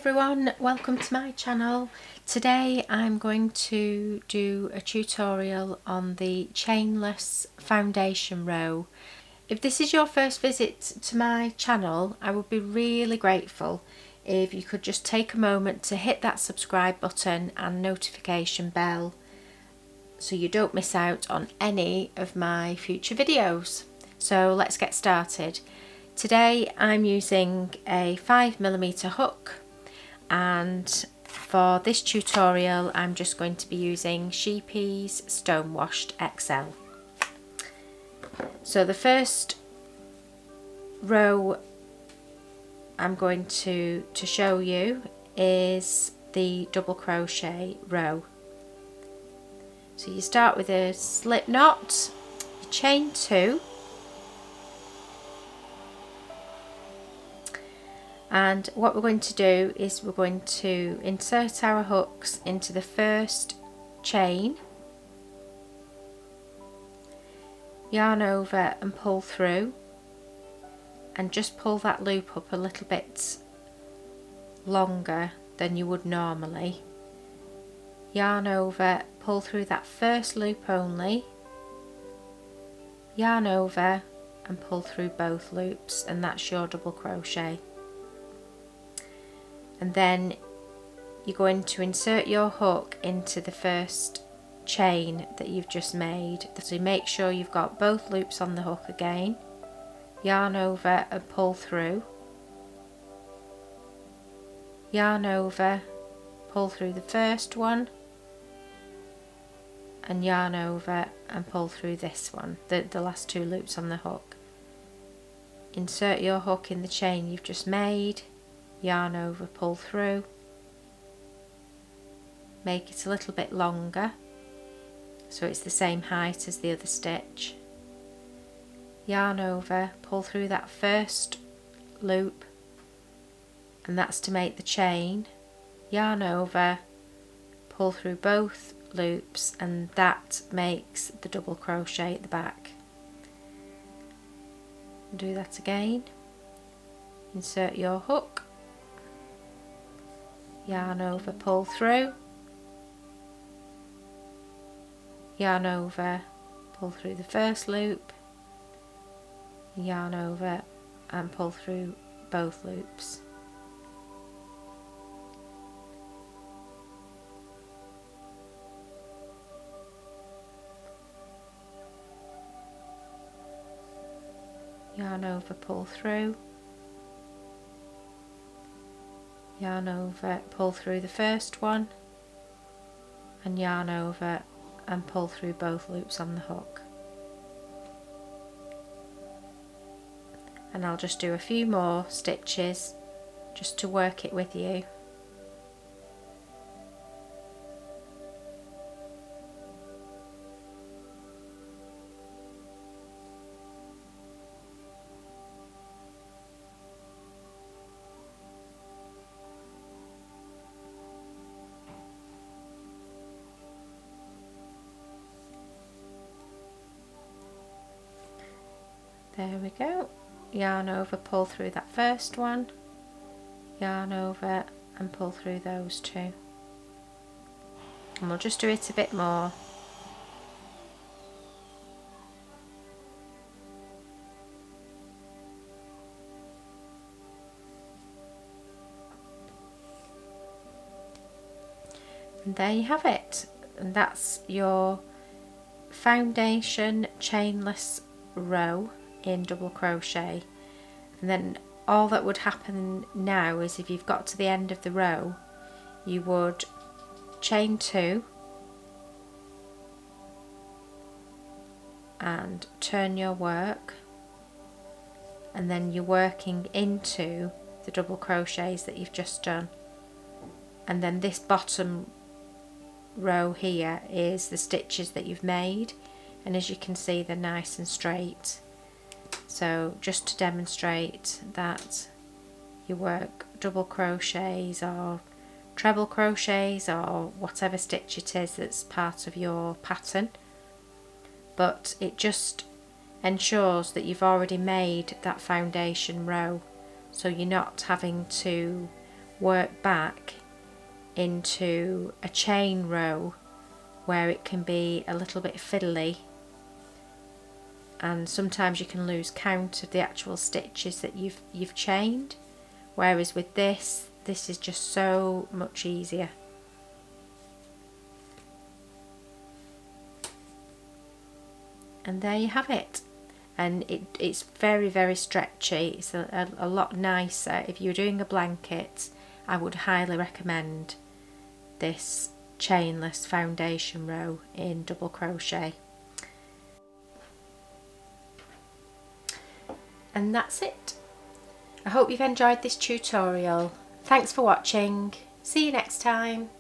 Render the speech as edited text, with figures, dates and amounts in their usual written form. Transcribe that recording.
everyone, welcome to my channel. Today I'm going to do a tutorial on the Chainless foundation row. If this is your first visit to my channel, I would be really grateful if you could just take a moment to hit that subscribe button and notification bell so you don't miss out on any of my future videos. So let's get started. Today I'm using a 5mm hook, and for this tutorial I'm just going to be using Scheepjes Stonewashed XL. So the first row I'm going to show you is the double crochet row. So you start with a slip knot, you chain 2, and what we're going to do is we're going to insert our hooks into the first chain, yarn over and pull through, and just pull that loop up a little bit longer than you would normally. Yarn over, pull through that first loop only, yarn over and pull through both loops, and that's your double crochet. And then you're going to insert your hook into the first chain that you've just made. So make sure you've got both loops on the hook again, yarn over and pull through, yarn over, pull through the first one, and yarn over and pull through this one, the last two loops on the hook. Insert your hook in the chain you've just made, yarn over, pull through, make it a little bit longer so it's the same height as the other stitch, yarn over, pull through that first loop, and that's to make the chain, yarn over, pull through both loops, and that makes the double crochet at the back. Do that again, insert your hook, yarn over, pull through, yarn over, pull through the first loop, yarn over and pull through both loops. Yarn over, pull through, yarn over, pull through the first one, and yarn over and pull through both loops on the hook. And I'll just do a few more stitches just to work it with you. There we go. Yarn over, pull through that first one, yarn over and pull through those two. And we'll just do it a bit more. And there you have it. And that's your foundation chainless row in double crochet. And then all that would happen now is if you've got to the end of the row, you would chain 2 and turn your work, and then you're working into the double crochets that you've just done. And then this bottom row here is the stitches that you've made, and as you can see they're nice and straight. So just to demonstrate that you work double crochets or treble crochets or whatever stitch it is that's part of your pattern, but it just ensures that you've already made that foundation row, so you're not having to work back into a chain row where it can be a little bit fiddly, and sometimes you can lose count of the actual stitches that you've chained, whereas with this is just so much easier. And there you have it. And it's very, very stretchy. It's a lot nicer. If you're doing a blanket, I would highly recommend this chainless foundation row in double crochet. And that's it. I hope you've enjoyed this tutorial. Thanks for watching. See you next time.